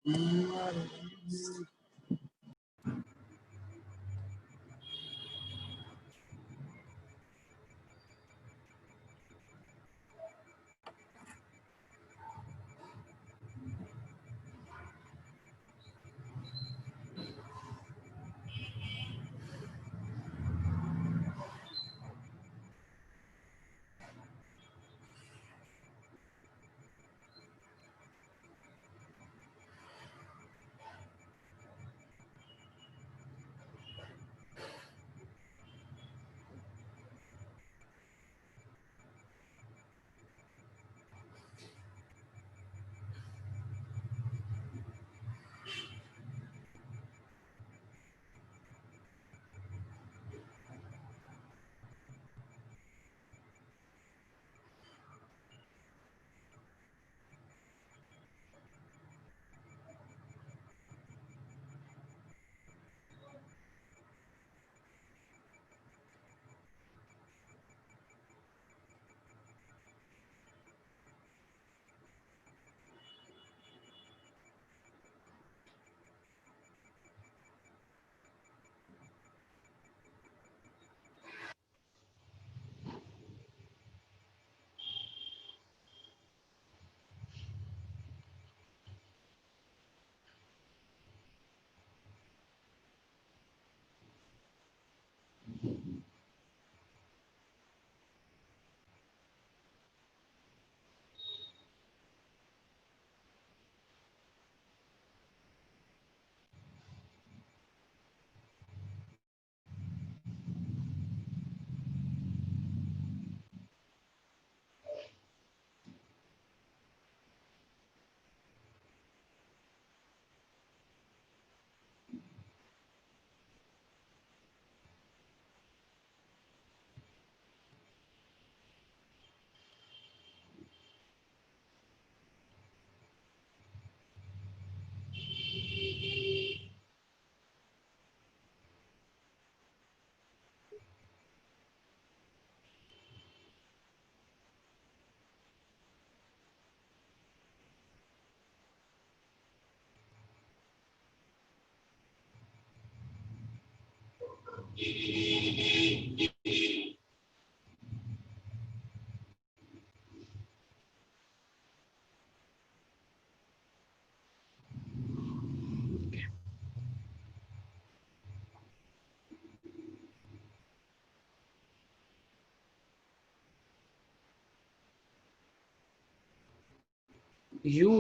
U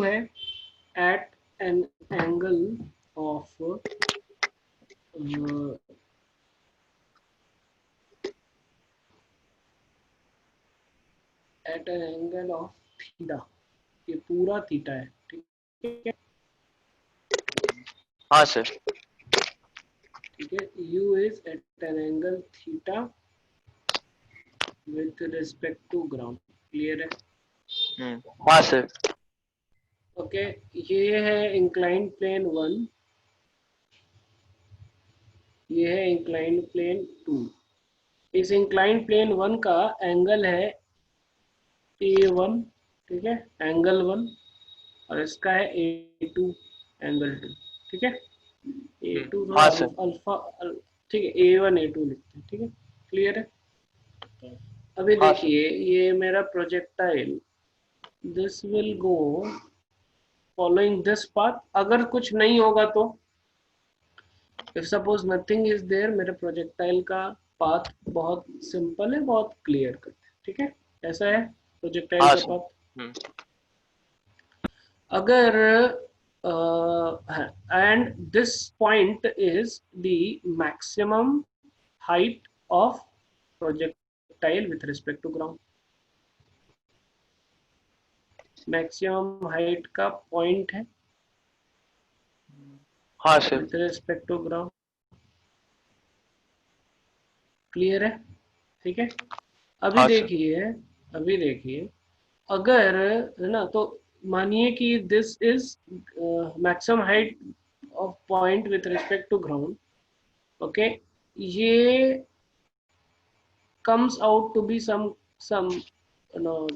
है at an angle of at an angle of theta, ये पूरा theta है, ठीक है। हाँ सर। ठीक है, U is at an angle theta with respect to ground, clear है? हाँ सर। ओके, ये है इंक्लाइंड प्लेन 1, ये है इंक्लाइंड प्लेन 2। इस इंक्लाइंड प्लेन 1 का एंगल है A1, ठीक है, एंगल 1, और इसका है A2 एंगल 2, ठीक है। A2 थोड़ा हाँ सर। अल्फा, ठीक है, A1 A2 लिखते हैं, ठीक है, क्लियर है। अभी हाँ देखिए, ये मेरा projectile, this will go following this path. अगर कुछ नहीं होगा तो, if suppose nothing is there, मेरे प्रोजेक्टाइल का पाथ बहुत सिंपल है, बहुत क्लियर कट है, ठीक है, ऐसा है प्रोजेक्टाइल हाँ का सर। पाथ। अगर and this point is the maximum height of projectile with respect to ground, maximum height का पॉइंट है हाँ sir. With respect to ground, clear है, ठीक है। अभी हाँ सर। देखिए, अभी देखिए, अगर है ना, तो मानिए कि this is maximum height of point with respect to ground, okay, ये comes out to be some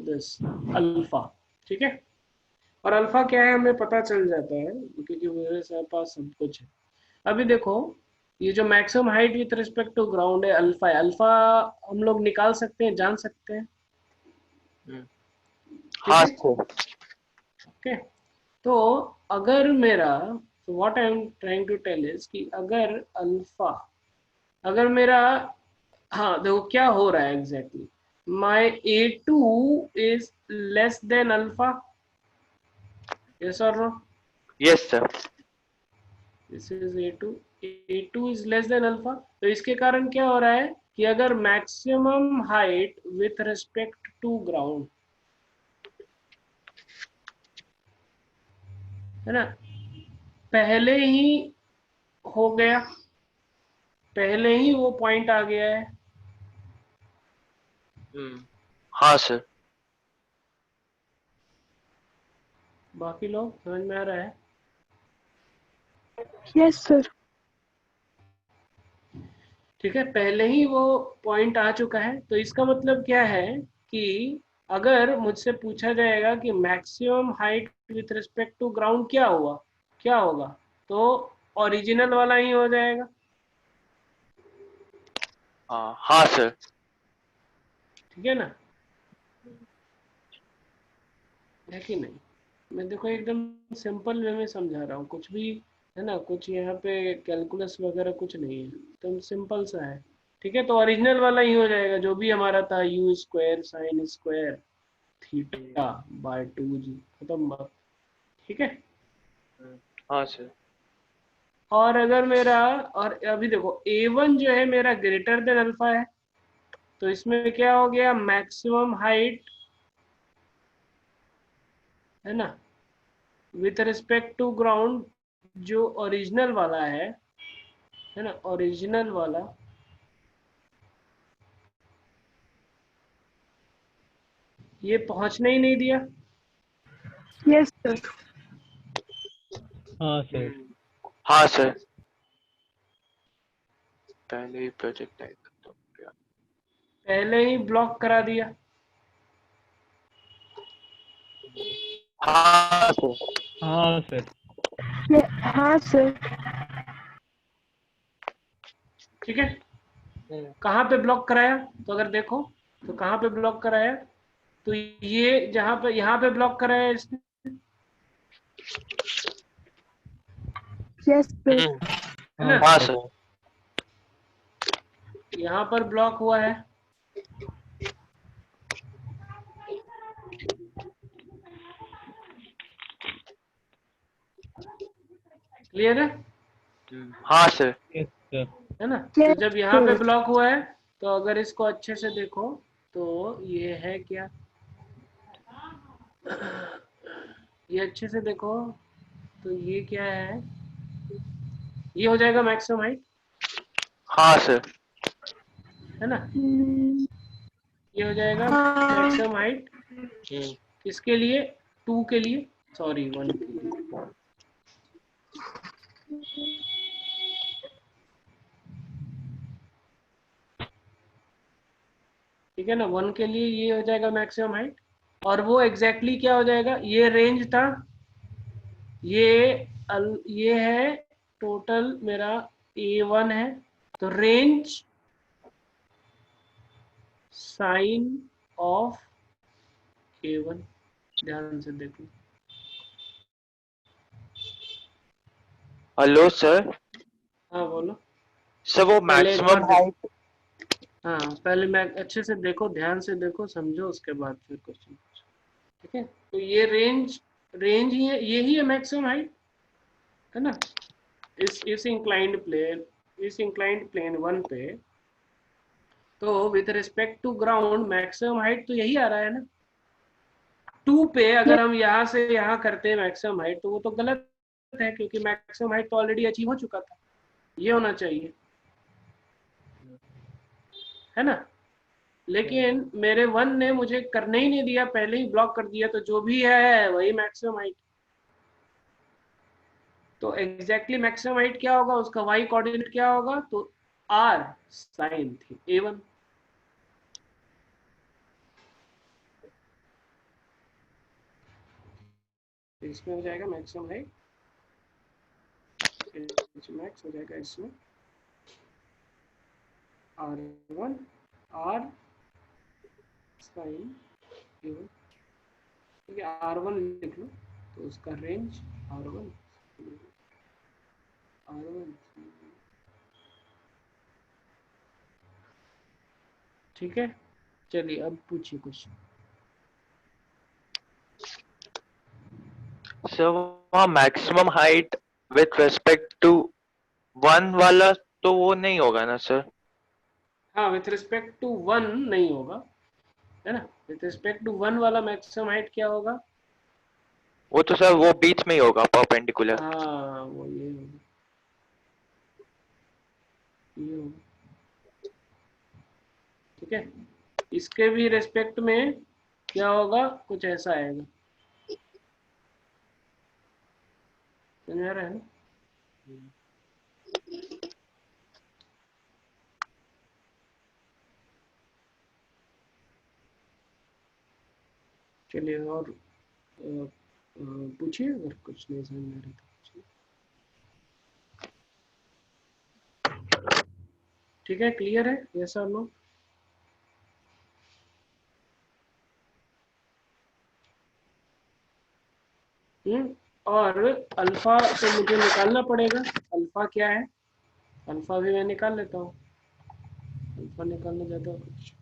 this alpha, ठीक है। और अल्फा क्या है हमें पता चल जाता है क्योंकि मेरे पास सब कुछ है। अभी देखो, ये जो maximum height with respect to ground है अल्फा है, अल्फा हम लोग निकाल सकते हैं, जान सकते हैं। ठीक हाँ है, सर। ओके। तो अगर मेरा, तो what I am trying to tell is कि अगर अल्फा, अगर मेरा, हाँ देखो क्या हो रहा है exactly, my A2 is less than alpha, yes और no? Yes sir. This is A2 is less than alpha. तो इसके कारण क्या हो रहा है कि अगर maximum height with respect to ground, है ना, पहले ही हो गया, पहले ही वो पॉइंट आ गया है। हाँ सर। बाकी लोग समझ में आ रहा है? Yes sir. ठीक है, पहले ही वो पॉइंट आ चुका है। तो इसका मतलब क्या है कि अगर मुझसे पूछा जाएगा कि maximum height with respect to ground क्या हुआ, क्या होगा, तो ओरिजिनल वाला ही हो जाएगा। हाँ सर। ठीक है ना, है कि नहीं? मैं देखो एकदम सिंपल वे में समझा रहा हूँ, कुछ भी है ना, कुछ यहाँ पे कैलकुलस वगैरह कुछ नहीं है, एकदम सिंपल सा है। ठीक है, तो ओरिजिनल वाला ही हो जाएगा जो भी हमारा था, you square sine square theta by 2g, खत्म बात। ठीक है। हाँ सर। और अगर मेरा, और अभी देखो A1 जो है मेरा ग्रेटर देन अल्फा है, तो इसमें क्या हो गया, मैक्सिमम हाइट, है ना, विथ रिस्पेक्ट टू ग्राउंड, जो ओरिजिनल वाला है ना, ओरिजिनल वाला, ये पहुंचने ही नहीं दिया। Yes sir. हाँ सर। हाँ सर। पहले ही प्रोजेक्ट आएगा तो क्या? पहले ही ब्लॉक करा दिया। हाँ सर। हाँ सर। हाँ सर। ठीक है, कहाँ पे ब्लॉक कराया, तो अगर देखो तो कहाँ पे ब्लॉक कराया, तो ये जहाँ पे, यहाँ पे ब्लॉक कराया इसने, यस सर। है हाँ ना, हाँ सर। सर। यहाँ पर ब्लॉक हुआ है। क्लियर है? हाँ सर। Yes sir. है ना, तो यस जब यहाँ पे सर। ब्लॉक हुआ है, तो अगर इसको अच्छे से देखो तो ये है क्या, ये अच्छे से देखो तो ये क्या है, ये हो जाएगा मैक्सिमम हाइट, हाँ सर। है ना, हम्म, ये हो जाएगा हाँ। मैक्सिमम हाइट किसके लिए, 2 के लिए, सॉरी 1 के लिए। ठीक है ना, 1 के लिए ये हो जाएगा मैक्सिमम हाइट। और वो एग्जैक्टली क्या हो जाएगा, ये रेंज था, ये ये है टोटल मेरा A1 है, तो रेंज साइन ऑफ A1, ध्यान से देखो। Hello sir. हाँ बोलो। सर वो पहले एक बार मैक्सिमम देखो, हाइट। हाँ पहले मैं अच्छे से देखो, ध्यान से देखो, समझो, उसके बाद फिर क्वेश्चन। ठीक है, तो ये रेंज, रेंज ही है, ये ही है मैक्सिमम हाइट, है ना, इस इंक्लाइंड प्लेन, इस इंक्लाइंड प्लेन 1 पे, तो with respect to ground maximum height तो यही आ रहा है ना। 2 पे अगर हम यहाँ से यहाँ करते हैं मैक्सिमम हाइट, तो वो तो गलत है क्योंकि मैक्सिमम हाइट तो ऑलरेडी अचीव हो चुका था, ये होना चाहिए, है ना। लेकिन मेरे 1 ने मुझे करने ही नहीं दिया, पहले ही ब्लॉक कर दिया, तो जो भी है वही मैक्सिमम हाइट। तो एग्जैक्टली मैक्सिमम हाइट क्या होगा, उसका वाई कोऑर्डिनेट क्या होगा, तो आर साइन थी A1। इसमें हो जाएगा मैक्सिमम हाइट, मैक्स हो जाएगा इसमें R1 R साइन, ठीक है, R1 लिख लो तो उसका रेंज R1 ठीक है। चलिए अब पूछिए कुछ। सर वहाँ maximum height with respect to 1 वाला तो वो नहीं होगा ना सर? हाँ, विथ रिस्पेक्ट टू 1 नहीं होगा, है ना। विथ रिस्पेक्ट टू 1 वाला मैक्सिमम हाइट क्या होगा? वो तो सर वो बीच में ही होगा परपेंडिकुलर। हाँ, वो ये होगा, ये होगा, ठीक है। इसके भी रेस्पेक्ट में क्या होगा, कुछ ऐसा आएगा, समझ आ रहा है ना। चलिए और पूछिए, अगर कुछ नहीं समझ में आ रहा तो पूछिए। ठीक है, क्लियर है, यस और नो? और अल्फा तो मुझे निकालना पड़ेगा, अल्फा क्या है, अल्फा भी मैं निकाल लेता हूँ। अल्फा निकालना ज़्यादा कुछ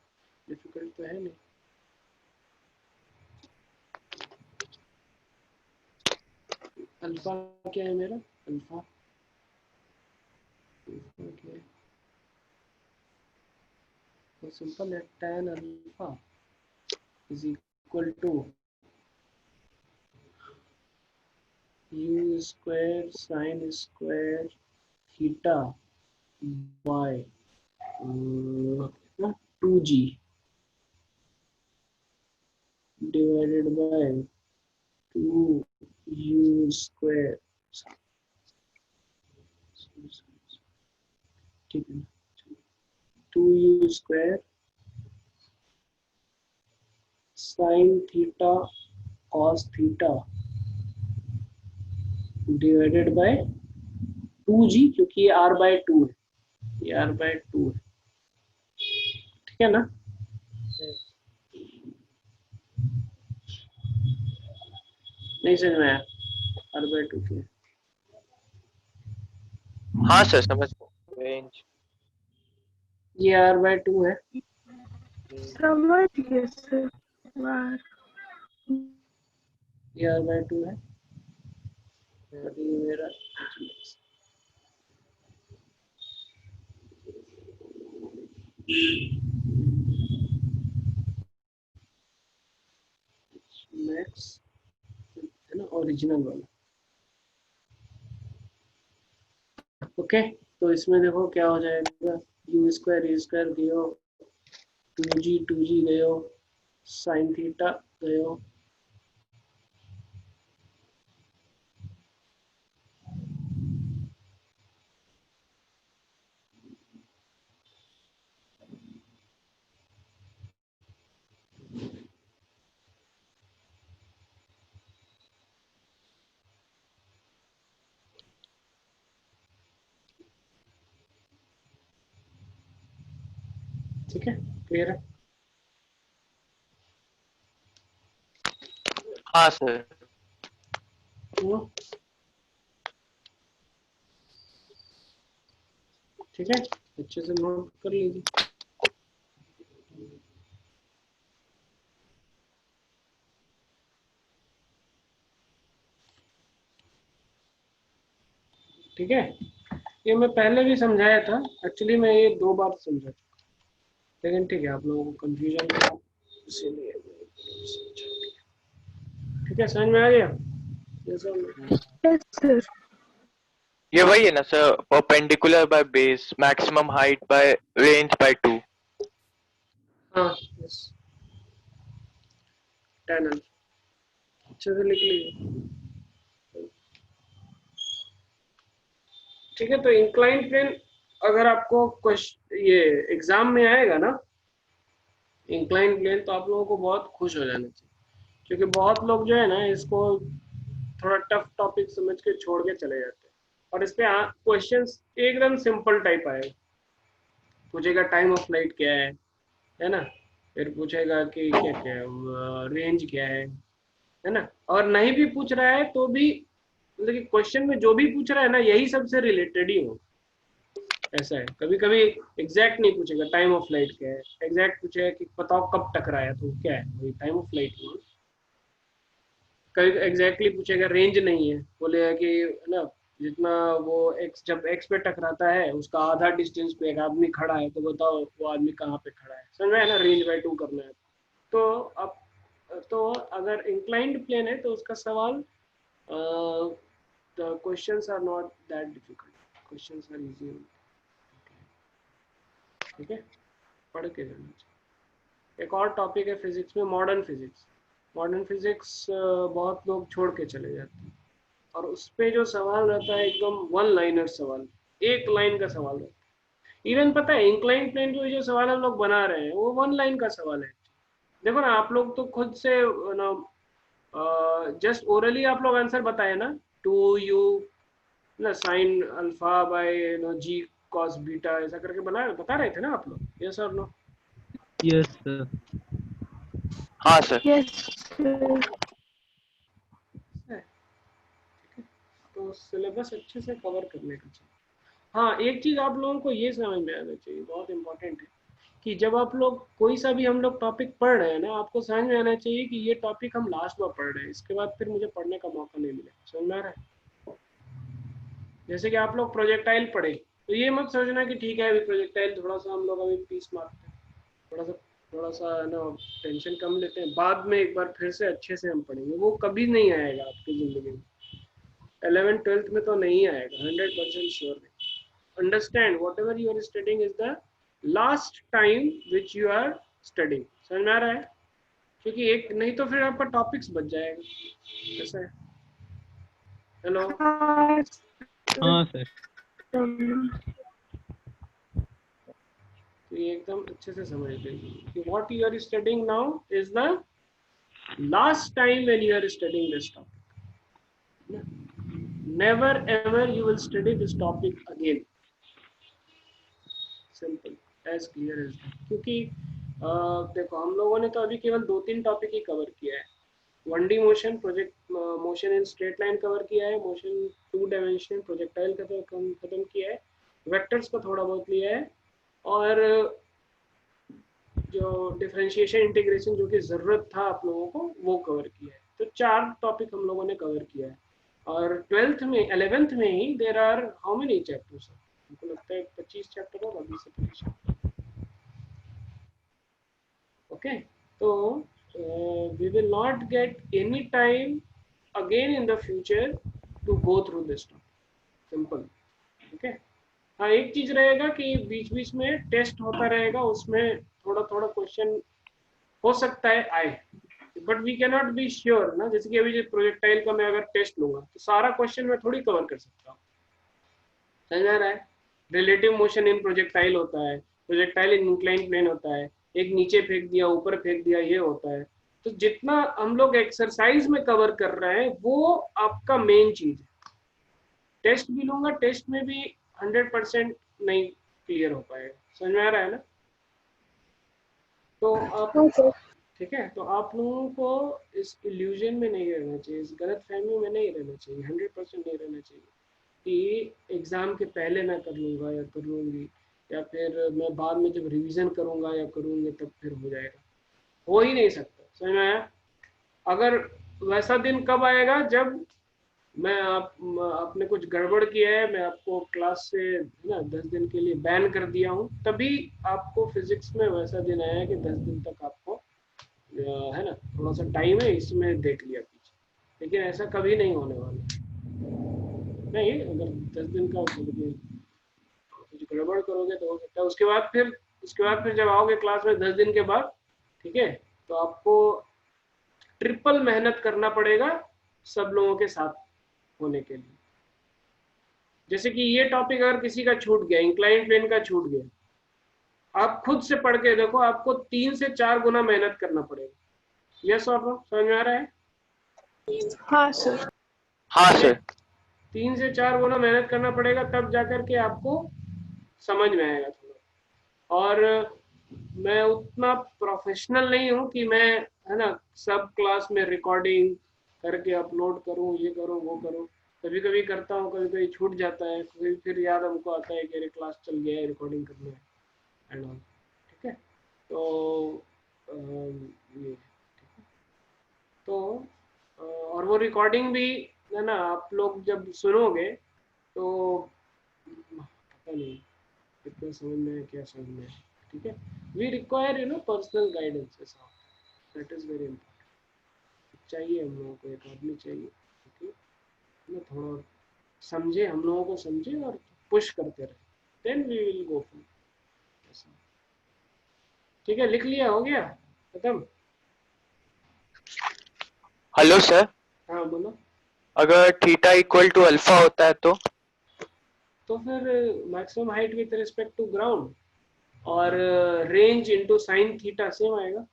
डिफिकल्ट तो है नहीं। अल्फा क्या है मेरा, अल्फा क्या है, तो सिंपल है, tan alpha is equal to u square sine square theta by 2g divided by 2u square, ठीक है, 2u square sine theta cos theta divided by 2g, क्योंकि ये r बाय 2 है, ये r बाय 2 है, ठीक है ना। नहीं समझ में आया, r बाय 2 क्या है? हाँ सर समझ रेंज। ये r बाय 2 है, समझ गए सर। वाह। ये r बाय 2 है, और ये मेरा मैक्स है ना, ओरिजिनल वाला। ओके, तो इसमें देखो क्या हो जाएगा, यू स्क्वायर गयो, 2g गयो, साइन थीटा गयो, ठीक है, क्लियर है। हाँ सर। ठीक है, अच्छे से नोट कर लीजिए। ठीक है, ये मैं पहले भी समझाया था, एक्चुअली मैं ये 2 बार समझा था, लेकिन ठीक है, आप लोगों को कंफ्यूजन था इसीलिए। ठीक है, समझ में आ गया, यस सर। ये वही है ना sir, perpendicular by base, maximum height bye range bye 2। हाँ यस, tan अल्फा अच्छे से लिख लीजिए। ठीक है, तो इंक्लाइन प्लेन अगर आपको क्वेश्चन ये एग्जाम में आएगा ना, इंक्लाइन प्लेन, तो आप लोगों को बहुत खुश हो जाना चाहिए, क्योंकि बहुत लोग जो है ना इसको थोड़ा टफ टॉपिक समझ के छोड़ के चले जाते हैं। और इस पे क्वेश्चंस एकदम सिंपल टाइप आएगा, पूछेगा टाइम ऑफ फ्लाइट क्या है ना, फिर पूछेगा कि क्या क्या रेंज क्या है ना। और नहीं भी पूछ रहा है तो भी मतलब कि क्वेश्चन में जो भी पूछ रहा है ना यही सबसे रिलेटेड ही हो, ऐसा है। कभी कभी एग्जैक्ट नहीं पूछेगा टाइम ऑफ फ्लाइट क्या है, एग्जैक्ट पूछेगा कि बताओ कब टकराया, तो क्या है वही टाइम ऑफ फ्लाइट हुआ। कभी एग्जैक्टली पूछेगा रेंज नहीं है, बोलेगा कि है ना जितना वो एक्स जब एक्स पे टकराता है उसका आधा डिस्टेंस पे एक आदमी खड़ा है, तो बताओ वो आदमी कहाँ पे खड़ा है, समझ में है ना, रेंज बाई 2 करना है। तो अब तो अगर इंक्लाइंड प्लेन है तो उसका सवाल the questions are not that difficult, questions are easy, ठीक है, पढ़ के जाना चाहिए। एक और टॉपिक है फिजिक्स में, मॉडर्न फिजिक्स। मॉडर्न फिजिक्स बहुत लोग छोड़ के चले जाते हैं, और उस पे जो सवाल रहता है एकदम वन लाइनर सवाल, एक लाइन का सवाल रहता है। इवन पता है इंक्लाइन प्लेन के जो सवाल हम लोग बना रहे हैं वो वन लाइन का सवाल है। देखो ना आप लोग तो खुद से ना जस्ट ओरली आप लोग आंसर बताए ना, 2u ना sine alpha by no g cos beta ऐसा करके बता रहे थे ना आप लोग, यस और नो? Yes sir. हाँ सर। Yes, sir. तो सिलेबस अच्छे से कवर करने का चाहिए। हाँ एक चीज आप लोगों को ये समझ में आना चाहिए, बहुत इंपॉर्टेंट है, कि जब आप लोग कोई सा भी हम लोग टॉपिक पढ़ रहे हैं ना, आपको समझ में आना चाहिए कि ये टॉपिक हम लास्ट में पढ़ रहे हैं, इसके बाद फिर मुझे पढ़ने का मौका नहीं मिलेगा, समझ में आ रहा है? जैसे कि आप लोग प्रोजेक्टाइल पढ़े, तो ये मत सोचना कि ठीक है अभी प्रोजेक्टाइल थोड़ा सा हम लोग अभी पीस मारते हैं, थोड़ा सा ना टेंशन कम लेते हैं, बाद में एक बार फिर से अच्छे से हम पढ़ेंगे। वो कभी नहीं आएगा आपकी जिंदगी में, 11th-12th में तो नहीं आएगा, 100% श्योर नहीं। Understand whatever you are studying is the last time which you are studying, समझ में आ रहा है? क्योंकि एक नहीं तो फिर आपका टॉपिक्स बच जाएगा, ऐसा है। हेलो हाँ सर। तो ये एकदम अच्छे से समझ लीजिए कि what you are studying now is the last time when you are studying this topic, never ever you will study this topic again, simple as clear as that. क्योंकि देखो हम लोगों ने तो अभी केवल 2-3 टॉपिक ही कवर किया है, 1D motion, project motion in straight line cover किया है, मोशन 2 डायमेंशन प्रोजेक्टाइल का तो खत्म किया है, वेक्टर्स को थोड़ा बहुत लिया है, और जो डिफरेंशिएशन इंटीग्रेशन जो कि ज़रूरत था आप लोगों को वो कवर किया है। तो 4 टॉपिक हम लोगों ने कवर किया है। और 11th में ही there are how many chapters? हमको लगता है 25 चैप्टर होगा, 20 से 25 चैप्टर। ओके, तो we will not get any time again in the future to go through this topic, simple, okay? हाँ एक चीज रहेगा कि बीच बीच में टेस्ट होता रहेगा, उसमें थोड़ा थोड़ा क्वेश्चन हो सकता है आए, but we can not be sure ना। जैसे कि अभी जो प्रोजेक्टाइल का मैं अगर टेस्ट लूंगा तो सारा क्वेश्चन मैं थोड़ी कवर कर सकता हूँ, समझ आ रहा है? रिलेटिव मोशन इन प्रोजेक्टाइल होता है, प्रोजेक्टाइल इन इंक्लाइन प्लेन होता है, एक नीचे फेंक दिया ऊपर फेंक दिया ये होता है। तो जितना हम लोग एक्सरसाइज में कवर कर रहे हैं वो आपका मेन चीज है। टेस्ट भी लूंगा, टेस्ट में भी 100% नहीं क्लियर हो पाएगा, समझ में आ रहा है ना? तो आप ठीक है, तो आप लोगों को इस इल्यूजन में नहीं रहना चाहिए, इस गलत फहमी में नहीं रहना चाहिए, 100% नहीं रहना चाहिए कि एग्जाम के पहले मैं कर लूंगा या कर लूंगी, या फिर मैं बाद में जब रिवीजन करूंगा या करूंगी तब फिर हो जाएगा, हो ही नहीं सकता, समझ में आया? अगर वैसा दिन कब आएगा जब मैं आपने कुछ गड़बड़ किया है, मैं आपको क्लास से ना 10 दिन के लिए बैन कर दिया हूँ, तभी आपको फिजिक्स में वैसा दिन आया कि 10 दिन तक आपको है ना थोड़ा सा टाइम है इसमें देख लिया पीछे, लेकिन ऐसा कभी नहीं होने वाला नहीं। अगर 10 दिन का कुछ गड़बड़ करोगे तो हो सकता है उसके बाद फिर जब आओगे क्लास में 10 दिन के बाद, ठीक है, तो आपको ट्रिपल मेहनत करना पड़ेगा सब लोगों के साथ होने के लिए। जैसे कि ये टॉपिक अगर किसी का छूट गया, इंक्लाइन प्लेन का छूट गया, आप खुद से पढ़ के देखो, आपको 3 से 4 गुना मेहनत करना पड़ेगा। यस और नो, समझ में आ रहा है? हाँ सर। हाँ सर। 3 से 4 गुना मेहनत करना पड़ेगा, तब जाकर के आपको समझ में आएगा थोड़ा। और मैं उतना प्रोफेशनल नहीं हूँ कि मैं, है ना, सब क्लास में रिकॉर्डिंग करके अपलोड करूँ, ये करूँ वो करूँ। कभी कभी करता हूँ, कभी कभी छूट जाता है, कभी फिर याद हमको आता है कि अरे क्लास चल गया है, रिकॉर्डिंग करना है एंड ऑल। ठीक है, तो ये तो और वो रिकॉर्डिंग भी, है ना, आप लोग जब सुनोगे तो पता नहीं कितना समझ में है, क्या समझ में है। ठीक है, वी रिक्वायर पर्सनल गाइडेंस, ऐसा दैट इज वेरी इंपॉर्टेंट। चाहिए हम लोगों को एक आदमी चाहिए, ठीक है ना, थोड़ा समझे, हम लोगों को समझे और पुश करते रहे, then we will go for ऐसा। ठीक है, लिख लिया, हो गया खत्म। हेलो सर, हाँ बोलो। अगर थीटा इक्वल टू अल्फा होता है तो फिर maximum height with respect to ground और range into sine theta same आएगा,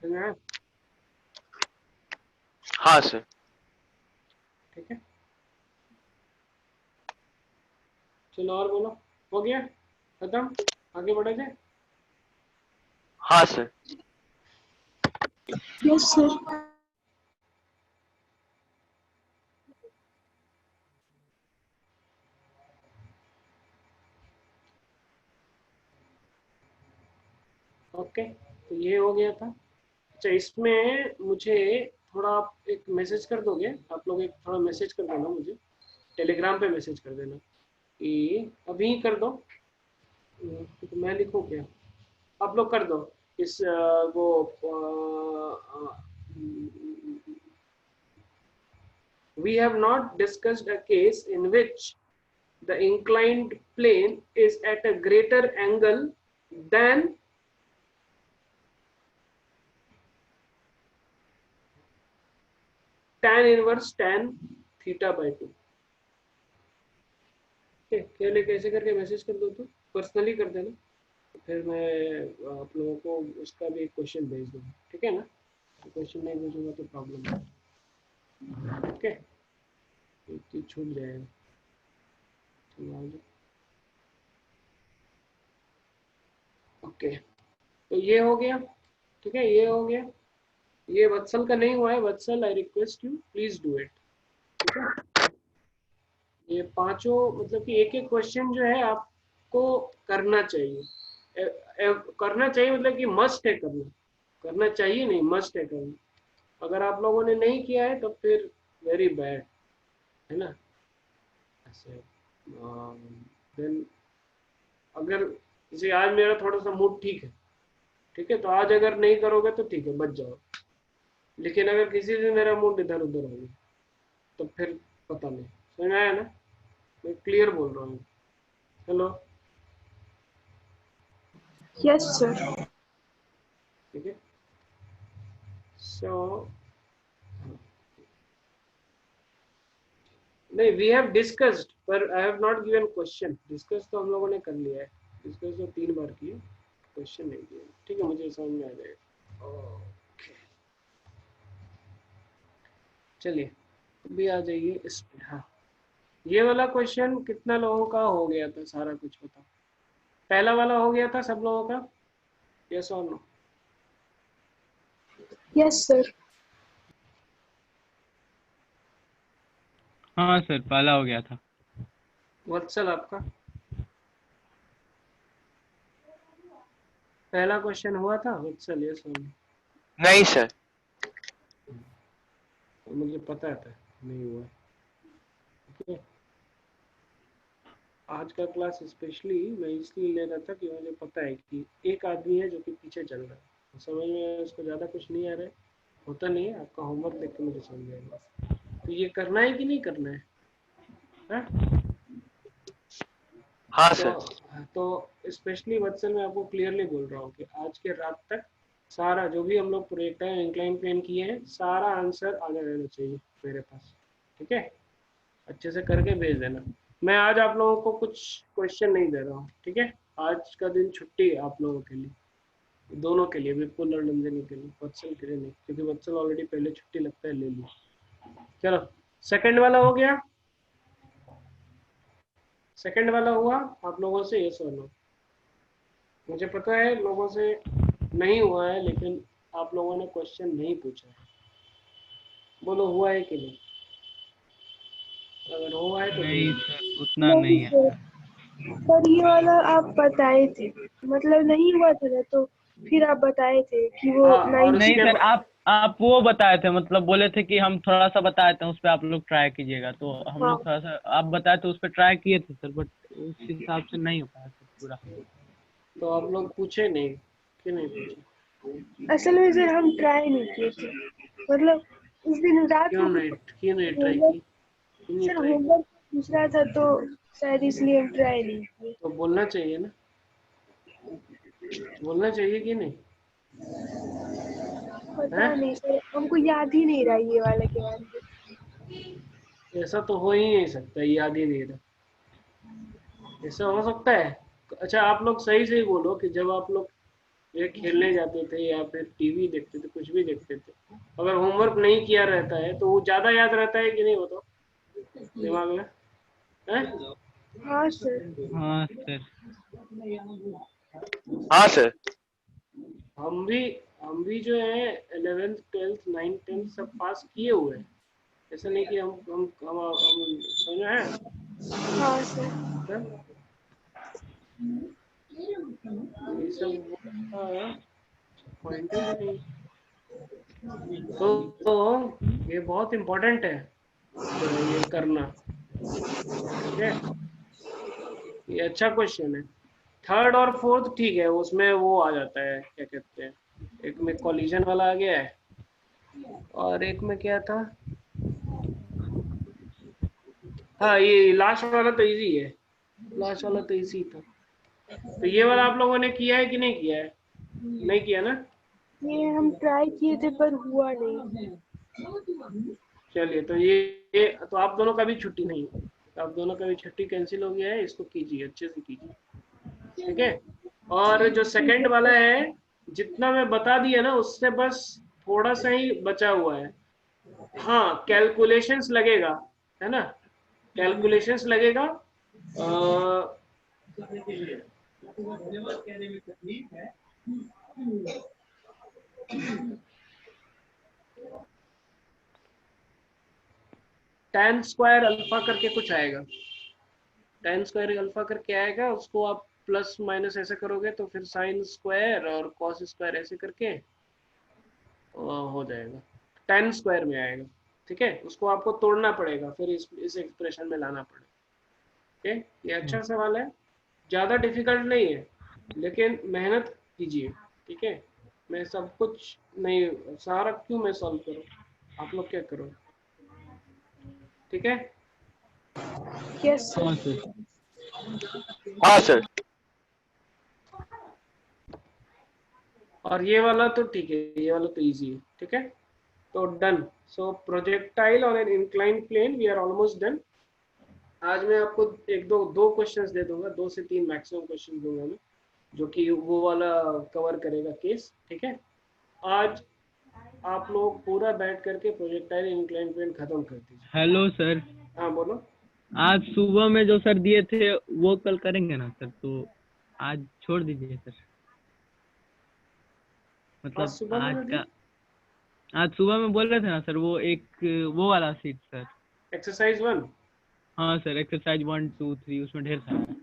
है ना? हाँ सर। ठीक है, चलो और बोलो, हो गया खत्म, आगे बढ़े थे। हाँ सर। Yes, sir. ओके, तो ये हो गया था। अच्छा, इसमें मुझे थोड़ा आप एक मैसेज कर दोगे, आप लोग एक थोड़ा मैसेज कर देना मुझे, टेलीग्राम पे मैसेज कर देना कि अभी कर दो, तो मैं लिखूँ क्या, आप लोग कर दो इस वो we have not discussed a case in which the inclined plane is at a greater angle than tan inverse tan theta by 2। केले कैसे करके मैसेज कर दो, तो पर्सनली कर देना, फिर मैं आप लोगों को उसका भी एक क्वेश्चन भेज दूंगा। ठीक है ना, क्वेश्चन नहीं भेजूंगा तो प्रॉब्लम है। ठीक है, एक चीज छूट जाएगा। ओके, तो ये हो गया। ठीक है, ये हो गया। ये वत्सल का नहीं हुआ है, Vatsal I request you please do it. ठीक है, ये पांचों मतलब कि एक एक क्वेश्चन जो है आपको करना चाहिए। करना चाहिए मतलब कि मस्ट है करना, करना चाहिए नहीं, मस्ट है करना। अगर आप लोगों ने नहीं किया है तो फिर वेरी बैड, है ना, ऐसे। देन अगर जैसे आज मेरा थोड़ा सा मूड ठीक है, ठीक है, तो आज अगर नहीं करोगे तो ठीक है, बच जाओ। लेकिन अगर किसी दिन मेरा मूड इधर उधर हो गया तो फिर पता नहीं। समझ में आया ना, मैं क्लियर बोल रहा हूँ। Hello, Yes, sir. ठीक है, सो नहीं, वी हैव डिस्कस्ड पर I have not given question. Discuss तो हम लोगों ने कर लिया है, डिस्कस तो 3 बार किए, क्वेश्चन नहीं दिया। ठीक है, मुझे समझ में आ जाएगा। ओके, चलिए अभी आ जाइए इस पे। हाँ, ये वाला क्वेश्चन कितना लोगों का हो गया था, सारा कुछ बताओ। पहला वाला हो गया था सब लोगों का, यस और नो? Yes, sir. हाँ सर, पहला हो गया था। वत्सल आपका पहला क्वेश्चन हुआ था वत्सल, यस और नो? नहीं सर। मुझे पता था नहीं हुआ। ठीक है, आज का क्लास स्पेशली मैं इसलिए ले रहा था कि मुझे पता है कि एक आदमी है जो कि पीछे चल रहा है, समझ में उसको ज़्यादा कुछ नहीं आ रहा है, होता नहीं है। आपका होमवर्क देख के मुझे समझ आएगा। तो ये करना है कि नहीं करना है, हा? हाँ सर। तो स्पेशली वत्सल मैं आपको क्लियरली बोल रहा हूँ कि आज के रात तक सारा जो भी हम लोग प्रोजेक्टाइल इंक्लाइन प्लेन किए हैं, सारा आंसर आ जाना चाहिए मेरे पास। ठीक है, अच्छे से करके भेज देना। मैं आज आप लोगों को कुछ क्वेश्चन नहीं दे रहा हूँ, ठीक है, आज का दिन छुट्टी है आप लोगों के लिए। दोनों के लिए, विपुल और नंदिनी के लिए, वत्सल के लिए नहीं, क्योंकि वत्सल ऑलरेडी पहले छुट्टी लगता है ले ली। चलो सेकंड वाला हो गया, सेकंड वाला हुआ आप लोगों से, यस और नो। मुझे पता है लोगों से नहीं हुआ है, लेकिन आप लोगों ने क्वेश्चन नहीं पूछा है, बोलो हुआ है कि नहीं? अगर हुआ है तो नहीं बोलो। सर, उतना नहीं है सर, सर। पर ये वाला आप बताए थे, मतलब नहीं हुआ था ना, तो फिर आप बताए थे कि वो हाँ, और नहीं उसके सर, आप वो बताए थे, मतलब बोले थे कि हम थोड़ा सा बताए थे, उस पर आप लोग ट्राई कीजिएगा, तो हम हाँ, लोग थोड़ा सा आप बताए तो उस पर ट्राई किए थे सर, बट उस हिसाब से नहीं हो पाया सर पूरा। तो आप लोग पूछे नहीं, क्यों नहीं पूछे? असल में सर हम ट्राई नहीं किए थे, मतलब उस दिन रात क्यों में कुछ नहीं ट्राई होमवर्क, की? क्यों नहीं सर ट्राई की? होमवर्क पूछ रहा था, तो शायद इसलिए हम ट्राई नहीं किए। तो बोलना चाहिए ना, बोलना चाहिए कि नहीं? पता है? नहीं सर, हमको याद ही नहीं रहा ये वाला के बारे में। ऐसा तो हो ही नहीं सकता, याद ही नहीं रहा, ऐसा हो सकता है? अच्छा आप लोग सही से ही बोलो कि जब आप लोग ये खेलने जाते थे या फिर टीवी देखते थे, कुछ भी देखते थे, अगर होमवर्क नहीं किया रहता है तो वो ज्यादा याद रहता है कि नहीं, बताओ दिमाग में? है? हाँ सर। हाँ सर। हाँ सर। हम भी हम भी जो है 11th 12th 9th 10th सब पास किए हुए हैं, ऐसा नहीं कि हम समझ में है? हाँ सर। हाँ? ये सब पॉइंट ही नहीं। तो ये बहुत इम्पोर्टेंट है, ये करना, ठीक है? ये अच्छा क्वेश्चन है। थर्ड और फोर्थ ठीक है, उसमें वो आ जाता है, क्या कहते हैं, एक में कॉलिजन वाला आ गया है, और एक में क्या था, हाँ ये लास्ट वाला तो इजी है, लास्ट वाला तो इजी था। तो ये वाला आप लोगों ने किया है कि नहीं किया है? नहीं किया ना? ये हम ट्राई किए थे पर हुआ नहीं। चलिए, तो ये तो आप दोनों का भी छुट्टी नहीं है, तो आप दोनों का भी छुट्टी कैंसिल हो गया है, इसको कीजिए, अच्छे से कीजिए, ठीक है? और जो ठीक सेकंड है वाला सर। है, जितना मैं बता दिया ना उससे बस थोड़ा सा ही बचा हुआ है। हाँ कैलकुलेशंस लगेगा, है ना, कैलकुलेशंस लगेगा। tan स्क्वायर अल्फा करके कुछ आएगा, tan स्क्वायर अल्फा करके आएगा, उसको आप प्लस माइनस ऐसे करोगे तो फिर साइन स्क्वायर और कॉस स्क्वायर ऐसे करके हो जाएगा, tan स्क्वायर में आएगा, ठीक है? उसको आपको तोड़ना पड़ेगा, फिर इस एक्सप्रेशन में लाना पड़ेगा, ठीक? ये अच्छा सवाल है, ज़्यादा डिफिकल्ट नहीं है, लेकिन मेहनत कीजिए, ठीक है? मैं सब कुछ नहीं, सारा क्यों मैं सॉल्व करूँ, आप लोग क्या करो, ठीक है? यस हाँ सर। सर। हाँ सर। और ये वाला तो ठीक है, ये वाला तो इजी है, ठीक है? तो done. So projectile on an inclined plane, we are almost done. आज मैं आपको एक दो क्वेश्चंस दे दूंगा, 2 से 3 मैक्सिमम क्वेश्चन दूंगा मैं, जो कि वो वाला कवर करेगा केस, ठीक है? आज आप लोग पूरा बैठ करके प्रोजेक्टाइल इंक्लाइंड प्लेन खत्म कर दीजिए। हेलो सर, हाँ बोलो। आज सुबह में जो सर दिए थे वो कल करेंगे ना सर, तो आज छोड़ दीजिए सर, आज मतलब सुबह आज मैंने दी का, आज सुबह में बोल रहे थे ना सर, वो एक वो वाला सीट सर। एक्सरसाइज 1। हाँ सर, एक्सरसाइज 1 2 3 उसमें ढेर सारा है।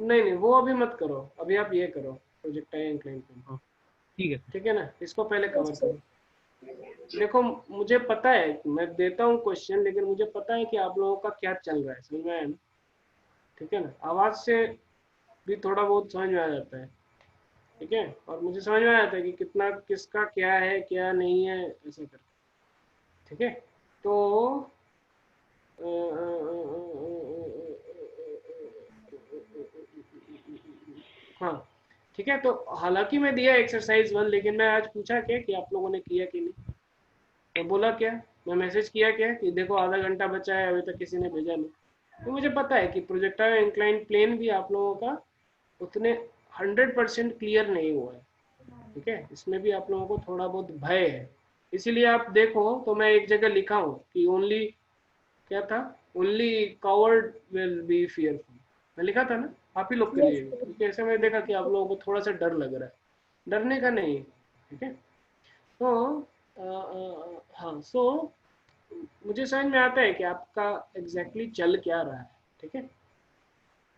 नहीं नहीं, वो अभी मत करो, अभी आप ये करो, प्रोजेक्टाइल इंक्लाइंड प्लेन, हाँ, ठीक है सर। ठीक है ना? इसको पहले यस कवर सर। करो। देखो मुझे पता है, मैं देता हूँ क्वेश्चन, लेकिन मुझे पता है कि आप लोगों का क्या चल रहा है, समझ में आया ना? ठीक है ना, आवाज से भी थोड़ा बहुत समझ में आ जाता है, ठीक है? और मुझे समझ में आ जाता है कि कितना किसका क्या है क्या नहीं है, ऐसा करके, ठीक है? तो हाँ ठीक है, तो हालांकि मैं दिया एक्सरसाइज 1, लेकिन मैं आज पूछा क्या कि आप लोगों ने किया कि नहीं? मैं बोला क्या, मैं मैसेज किया क्या कि देखो आधा घंटा बचा है, अभी तक किसी ने भेजा नहीं? तो मुझे पता है कि प्रोजेक्टाइल इंक्लाइंड प्लेन भी आप लोगों का उतने 100% क्लियर नहीं हुआ है, ठीक है, इसमें भी आप लोगों को थोड़ा बहुत भय है, इसीलिए आप देखो तो मैं एक जगह लिखा हूँ कि ओनली, क्या था, only covered will be fearful, मैं लिखा था ना आप ही लोग के यस लिए, सर। क्योंकि ऐसे मैं देखा कि आप लोगों को थोड़ा सा डर लग रहा है, डरने का नहीं, ठीक है। तो हाँ, सो मुझे समझ में आता है कि आपका एग्जैक्टली चल क्या रहा है, ठीक है।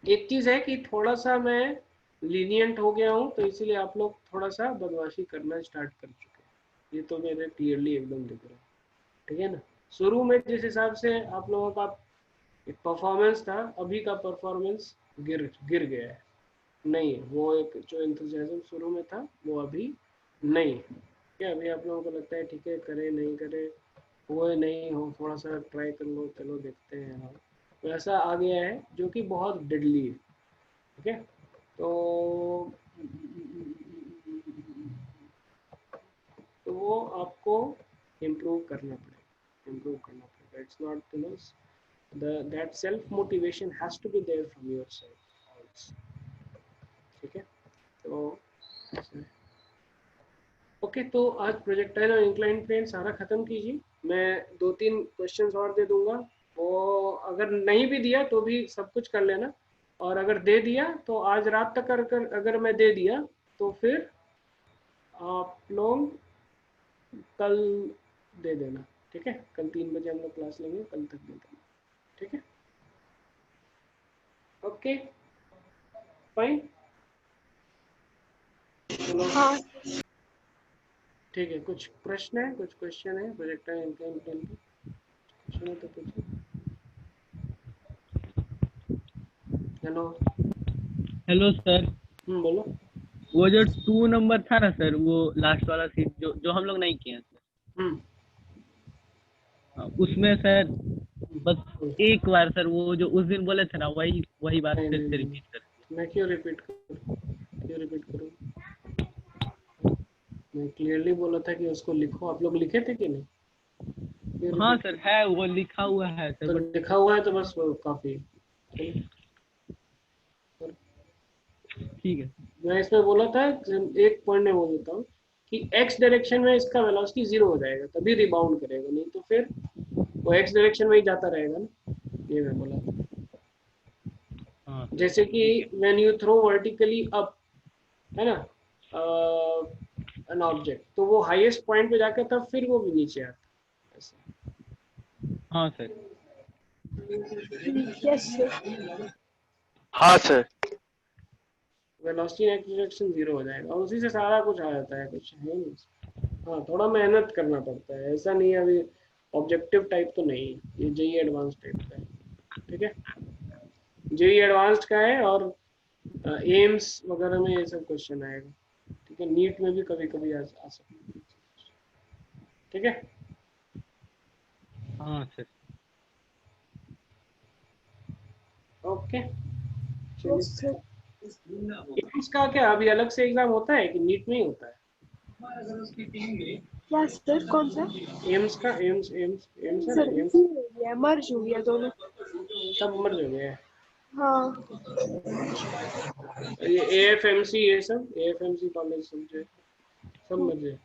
एक चीज है कि थोड़ा सा मैं लीनियंट हो गया हूँ, तो इसीलिए आप लोग थोड़ा सा बदमाशी करना स्टार्ट कर चुके हैं, ये तो मेरे क्लियरली एकदम दिख रहा है, ठीक है ना। शुरू में जिस हिसाब से आप लोगों का एक परफॉर्मेंस था, अभी का परफॉर्मेंस गिर गिर गया है, नहीं है वो एक जो इंथुजियाज्म शुरू में था वो अभी नहीं है, क्या अभी आप लोगों को लगता है ठीक है, करे नहीं करे, हुए नहीं हो, थोड़ा सा ट्राई कर लो, चलो देखते हैं, हाँ तो ऐसा आ गया है जो कि बहुत डेडली है, ठीक है। तो वो आपको इम्प्रूव करना पड़ेगा, it's not, you know, that self motivation has to be there from your side also, ठीक है। तो ओके, तो आज प्रोजेक्टाइल और इंक्लाइन प्लेन सारा खत्म कीजिए, मैं 2-3 क्वेश्चंस और दे दूंगा, वो अगर नहीं भी दिया तो भी सब कुछ कर लेना, और अगर दे दिया तो आज रात तक अगर मैं दे दिया तो फिर आप लोग कल दे देना, ठीक है। कल 3 बजे हम लोग क्लास लेंगे, कल तक दे देना, ठीक है। ओके फाइन, चलो हाँ ठीक है। कुछ प्रश्न है, कुछ क्वेश्चन है प्रोजेक्टाइल इंक्लाइन प्लेन पे, क्वेश्चन है तो पूछिए। हेलो, हेलो सर, बोलो। वो जो 2 नंबर था ना सर, वो लास्ट वाला सीट जो जो हम लोग नहीं किए हैं सर, हम्म उसमें सर बस हम्म। एक बार सर वो जो उस दिन बोले थे ना, वही वही बात नहीं फिर नहीं से नहीं, रिपीट कर दिया। मैं क्यों रिपीट करूँ, क्यों रिपीट करूँ, मैं क्लियरली बोला था कि उसको लिखो, आप लोग लिखे थे कि नहीं, क्यों हाँ रिपीट सर, करूँ, है वो लिखा हुआ है सर, तो बट लिखा हुआ है तो बस वो काफ़ी है, चलो। और ठीक है। मैं इसमें बोला था, एक पॉइंट में बोल देता हूँ कि एक्स डायरेक्शन में इसका वेलोसिटी 0 हो जाएगा, तभी रिबाउंड करेगा, नहीं तो फिर वो एक्स डायरेक्शन में ही जाता रहेगा ना, ये मैं बोला था। हाँ सर, जैसे कि ठीक है। When you throw vertically up, है ना, एन ऑब्जेक्ट, तो वो हाईएस्ट पॉइंट पे जाकर तब फिर वो भी नीचे आता है, ऐसा। हाँ सर। Yes sir. हाँ सर। वेलोसिटी एंड एक्सीलरेशन 0 हो जाएगा, और उसी से सारा कुछ आ जाता है, कुछ है नहीं। हाँ, थोड़ा मेहनत करना पड़ता है, ऐसा नहीं है अभी ऑब्जेक्टिव टाइप तो नहीं है, ये जेई एडवांस टाइप का है, ठीक है। जेई एडवांस्ड का है, और एम्स वगैरह में ये सब क्वेश्चन आएगा, ठीक है। नीट में भी कभी कभी आ सकता है, ठीक है। हाँ सर। ओके यस चलिए। सर। एम्स का क्या अभी अलग से एग्जाम होता है कि नीट में ही होता है? क्या सर, कौन सा? एम्स का, एम्स एम्स एम्स है ना, सर एम्स इसी हो गया, मर्ज हो गया दोनों। सब मर्ज हो गया है, हाँ ये एएफएमसी, ये सब एएफएमसी कॉलेज सब जो है, सब मर्ज है।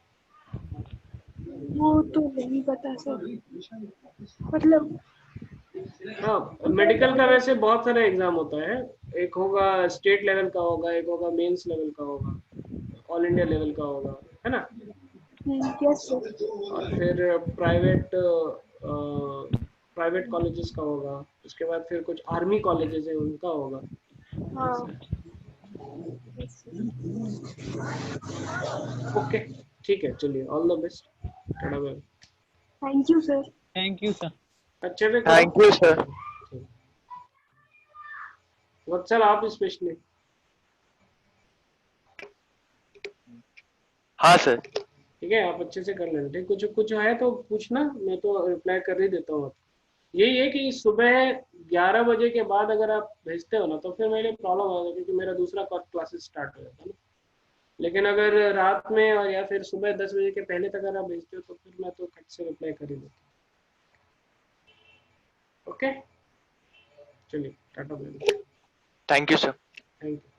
वो तो नहीं पता सर, मतलब हाँ, मेडिकल का वैसे बहुत सारा एग्जाम होता है, एक होगा स्टेट लेवल का होगा, एक होगा मेंस लेवल का होगा, ऑल इंडिया लेवल का होगा, है ना। Yes sir. और फिर प्राइवेट कॉलेजेस का होगा, उसके बाद फिर कुछ आर्मी कॉलेजेस है उनका होगा, हाँ ऐसा है। yes, sir। ओके ठीक है, चलिए, all the best, tata bye, thank you sir. Thank you sir. अच्छे से करो। Thank you sir. वत्सल आप स्पेशली, हाँ सर। ठीक है, आप अच्छे से कर लेना, ठीक। कुछ कुछ है तो पूछना, मैं तो रिप्लाई कर ही देता हूँ। यही है कि सुबह 11 बजे के बाद अगर आप भेजते हो ना, तो फिर मेरे प्रॉब्लम होगा, क्योंकि मेरा दूसरा क्लासेस स्टार्ट हो जाता है ना। लेकिन अगर रात में और या फिर सुबह 10 बजे के पहले तक अगर आप भेजते हो तो फिर मैं तो खट से रिप्लाई कर ही देता हूँ। ओके चलिए, tata bye, thank you sir. Thank you.